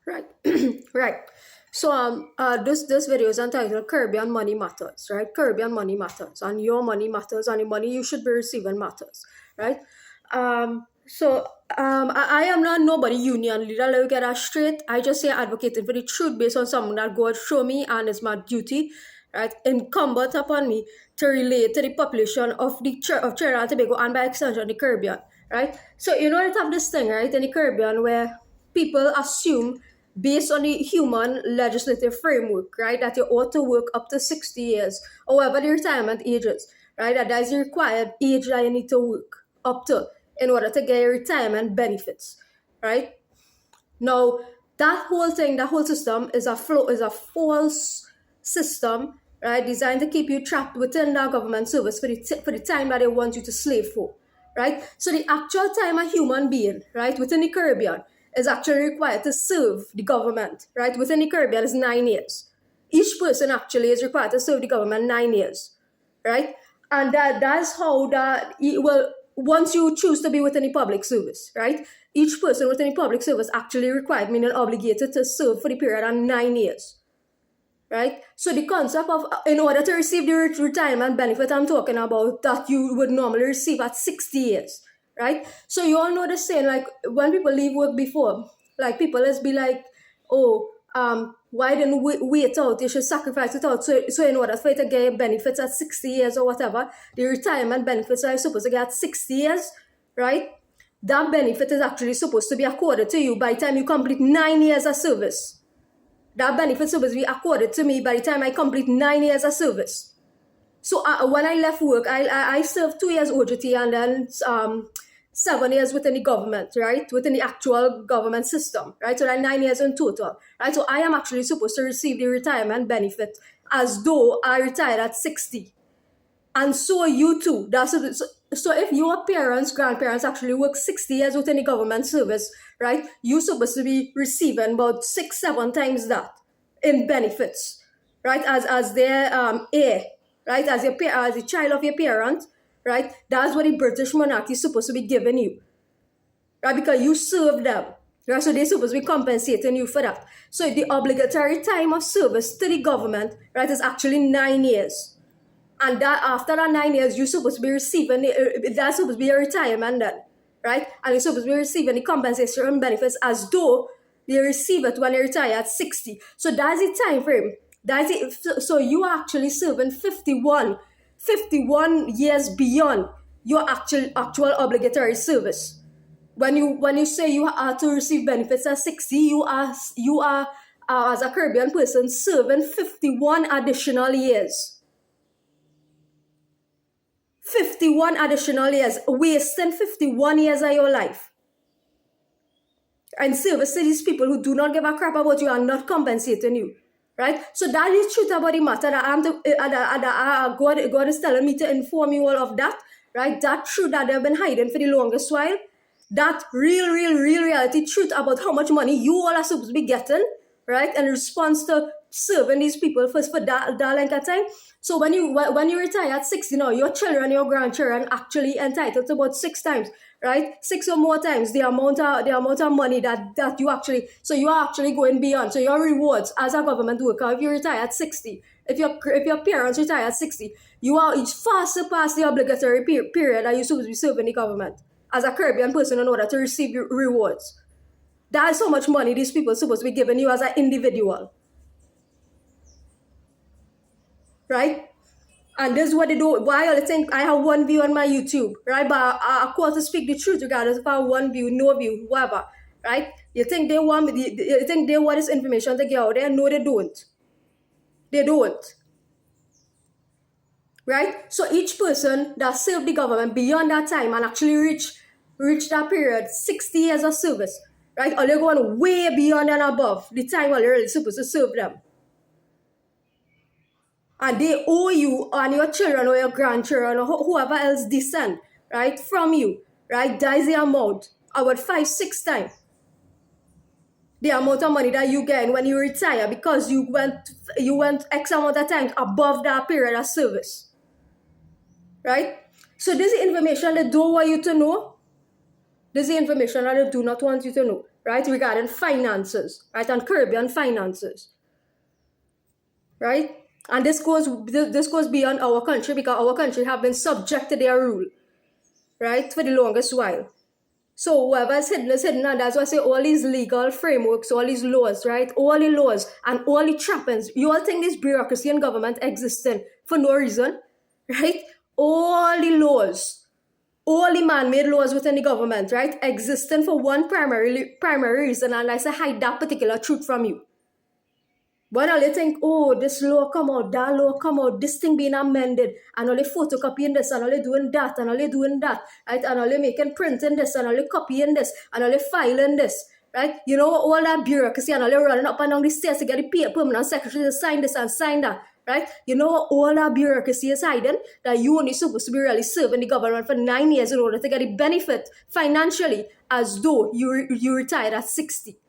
Right. Right. So this video is entitled Caribbean Money Matters, right? Caribbean Money Matters, and your money matters, and the money you should be receiving matters, right? I am not nobody union leader. Let me get that straight. I just say advocating for the truth based on something that God show me, and it's my duty, right, incumbent upon me to relate to the population of of Trinidad and Tobago, and by extension the Caribbean, right? So you know they have this thing, right, in the Caribbean where people assume based on the human legislative framework, right, that you ought to work up to 60 years, or whatever the retirement age is, right, that is the required age that you need to work up to in order to get your retirement benefits, right? Now, that whole thing, that whole system is a false system, right, designed to keep you trapped within that government service for the time that they want you to slave for, right? So the actual time a human being, right, within the Caribbean is actually required to serve the government, right, within the Caribbean is 9 years. Each person actually is required to serve the government 9 years, right? And that's how that, well, once you choose to be within the public service, right, each person within the public service actually required, meaning obligated to serve for the period of 9 years, right? So the concept of, in order to receive the retirement benefit I'm talking about, that you would normally receive at 60 years, right? So you all know the saying, like, when people leave work before, like, people let's be like, oh, why didn't we wait out? You should sacrifice it out. So in order for you to get benefits at 60 years or whatever, the retirement benefits are supposed to get at 60 years, right? That benefit is actually supposed to be accorded to you by the time you complete 9 years of service. That benefit is supposed to be accorded to me by the time I complete 9 years of service. So when I left work, I served 2 years OJT and then 7 years within the government, right? Within the actual government system, right? So that's 9 years in total, right? So I am actually supposed to receive the retirement benefit as though I retired at 60. And so you too. So if your parents, grandparents actually work 60 years within the government service, right? You're supposed to be receiving about 6, 7 times that in benefits, right? As their heir, right? As a child of your parent, right? That's what the British monarchy is supposed to be giving you, right? Because you serve them, right? So they're supposed to be compensating you for that. So the obligatory time of service to the government, right, is actually 9 years. And that after that 9 years, you're supposed to be receiving that's supposed to be a retirement then, right? And you're supposed to be receiving the compensation benefits as though they receive it when they retire at 60. So that's the time frame. That's it. So you are actually serving 51 years beyond your actual obligatory service. When you say you are to receive benefits at 60, you are as a Caribbean person serving 51 additional years. 51 additional years, wasting 51 years of your life. And service to these people who do not give a crap about you and not compensating you, right? So that is truth about the matter that God is telling me to inform you all of that, right? That truth that they've been hiding for the longest while, that real reality truth about how much money you all are supposed to be getting, right? In response to serving these people for that length of time. So when you retire at 60 now, your children, your grandchildren actually entitled to about 6 times, right? 6 or more times the amount of money that you actually, so you are actually going beyond. So your rewards as a government worker, if you retire at 60, if your parents retire at 60, you are far surpass the obligatory period that you're supposed to be serving the government as a Caribbean person in order to receive your rewards. That's how much money these people are supposed to be giving you as an individual, right? And this is what they do. Why I think I have one view on my YouTube, right? But of course, to speak the truth, regardless if I have one view, no view, whatever, right? You think they want this information to get out there? No, they don't. They don't. Right? So each person that served the government beyond that time and actually reach that period, 60 years of service, right? Or they're going way beyond and above the time when they're really supposed to serve them. And they owe you and your children or your grandchildren or whoever else descend, right, from you, right? That is the amount, about 5-6 times the amount of money that you get when you retire because you went X amount of times above that period of service, right? So this is information they don't want you to know. This is information that they do not want you to know. right, regarding finances, right, and Caribbean finances, right? And this goes beyond our country, because our country have been subject to their rule, right, for the longest while. So whoever is hidden, and that's why I say all these legal frameworks, all these laws, right? All the laws and all the trappings. You all think this bureaucracy in government existing for no reason, right? All the laws, all the man-made laws within the government, right, existing for one primary reason, and I say hide that particular truth from you. But all you think, oh, this law come out, that law come out, this thing being amended, and all they photocopying this, and all they doing that, and all they doing that, right? And all they making printing this, and all they copying this, and all they filing this, right? You know, all that bureaucracy, and all they running up and down the stairs to get the permanent secretary to sign this and sign that, right? You know, all that bureaucracy is hiding, that you only supposed to be really serving the government for 9 years in order to get the benefit financially, as though you retired at 60.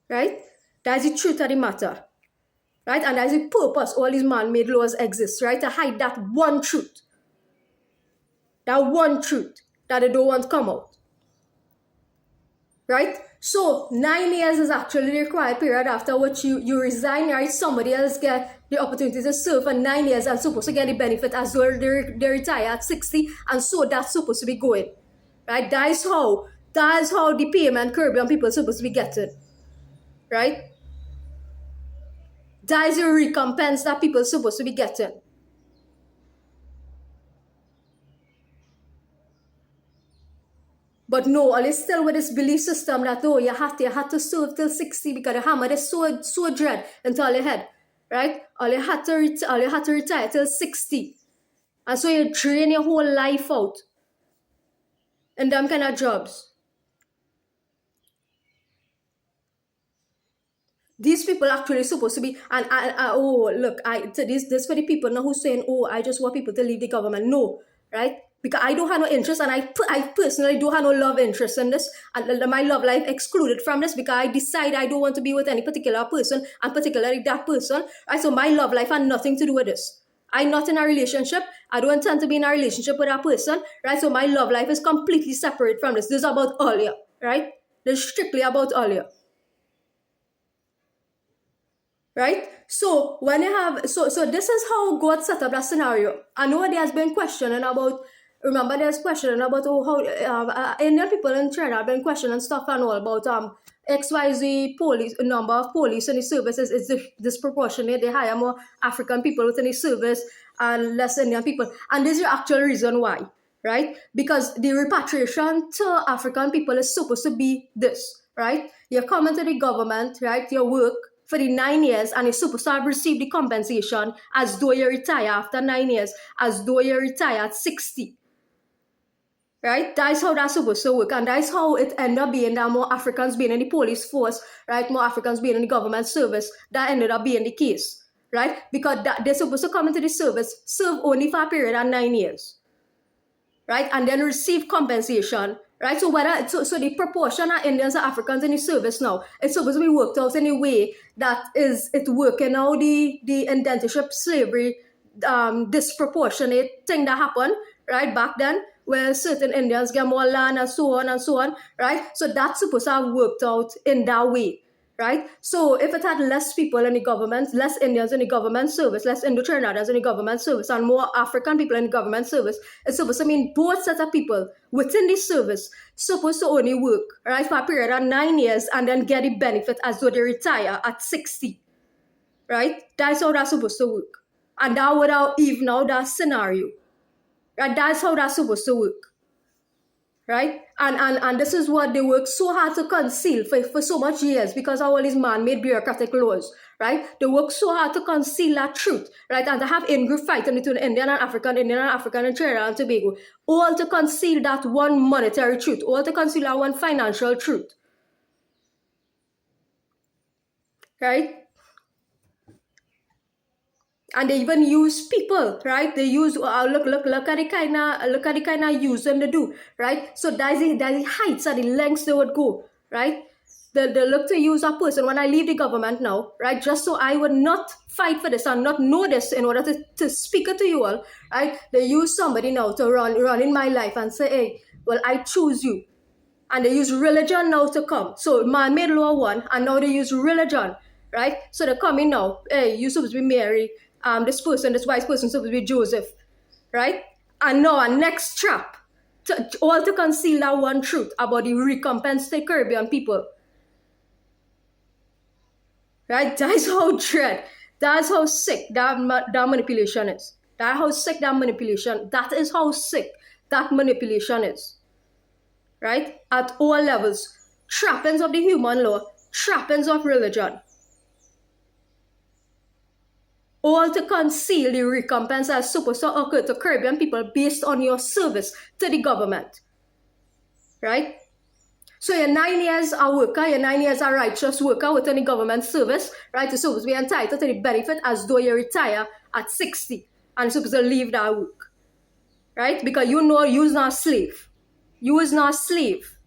Right? That's the truth of the matter. Right? And that's the purpose all these man-made laws exist, right? To hide that one truth. That one truth that they don't want to come out. Right? So 9 years is actually the required period after which you resign, right? Somebody else get the opportunity to serve for 9 years and supposed to get the benefit as well. They retire at 60, and so that's supposed to be going. Right? That is how the payment Caribbean people are supposed to be getting. Right? That is a recompense that people are supposed to be getting. But no, all is still with this belief system that, oh, you have to serve till 60 because the hammer is so dread into all your head, right? All you had to retire till 60. And so you drain your whole life out in them kind of jobs. These people actually supposed to be, and oh, look, this for the people now who's saying, oh, I just want people to leave the government. No, right? Because I don't have no interest, and I personally don't have no love interest in this, and my love life excluded from this, because I decide I don't want to be with any particular person, and particularly that person, right? So my love life had nothing to do with this. I'm not in a relationship. I don't intend to be in a relationship with that person, right? So my love life is completely separate from this. This is about earlier, right? This is strictly about earlier. Right? So when you have, so this is how God set up that scenario. I know there's been questioning about, remember there's questioning about how Indian people in Trinidad have been questioning stuff and all about XYZ police, number of police in the services is disproportionate. They hire more African people within the service and less Indian people. And this is the actual reason why, right? Because the repatriation to African people is supposed to be this, right? You come into the government, right? You work for the 9 years, and you're supposed to have received the compensation as though you retire after 9 years, as though you retire at 60. Right? That's how that's supposed to work, and that's how it ended up being that more Africans being in the police force, right? More Africans being in the government service. That ended up being the case, right? Because they're supposed to come into the service, serve only for a period of 9 years, right? And then receive compensation. Right, so so the proportion of Indians and Africans in the service now, it's supposed to be worked out in a way that is it working out the indentureship slavery disproportionate thing that happened right back then, where certain Indians get more land and so on, right? So that's supposed to have worked out in that way. Right? So if it had less people in the government, less Indians in the government service, less Indo-Trinidadians in the government service, and more African people in the government service, it's supposed to mean both sets of people within the service supposed to only work, right, for a period of 9 years and then get the benefit as though they retire at 60. Right? That's how that's supposed to work. And that would have even out that scenario. Right? That's how that's supposed to work. Right? And this is what they work so hard to conceal for so much years because of all these man-made bureaucratic laws, right? They work so hard to conceal that truth, right? And to have in-group fighting between Indian and African and Trinidad and Tobago, all to conceal that one monetary truth, all to conceal that one financial truth, right? And they even use people, right? They use look at the kind of using they do, right? So that's the heights and the lengths they would go, right? They look to use a person when I leave the government now, right? Just so I would not fight for this and not know this in order to speak it to you all, right? They use somebody now to run in my life and say, hey, well, I choose you, And they use religion now to come. So man-made law one, and now they use religion, right? So they're coming now. Hey, you supposed to be Mary. This wise person supposed to be Joseph, right? And now our next trap, all to conceal that one truth about the recompense to Caribbean people. Right? That's how dread. That's how sick that manipulation is. That's how sick that manipulation. That is how sick that manipulation is. Right? At all levels. Trappings of the human law, trappings of religion. All to conceal the recompense that's supposed to occur to Caribbean people based on your service to the government. Right? So you're 9 years a worker, you're 9 years a righteous worker within the government service, right? You're supposed to be entitled to the benefit as though you retire at 60 and you're supposed to leave that work, right? Because you know you're not a slave. You is not a slave.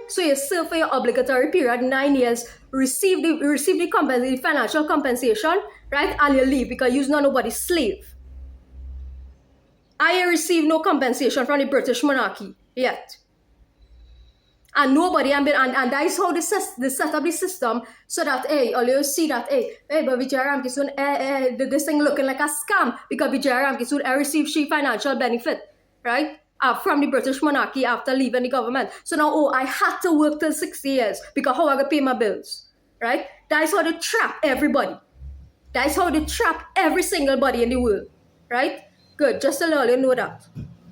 So you serve for your obligatory period, 9 years, receive the financial compensation, right? And you leave because you're not nobody's slave. I receive no compensation from the British monarchy yet. And nobody, and that is how they set up the system so that, hey, all you see that, but Vijay Ramkissoon, this thing looking like a scam because Vijay Ramkissoon received she financial benefit, right? From the British monarchy after leaving the government. So now, I had to work till 60 years because how I going to pay my bills, right? That is how they trap everybody. That is how they trap every single body in the world, right? Good, just to let you know that.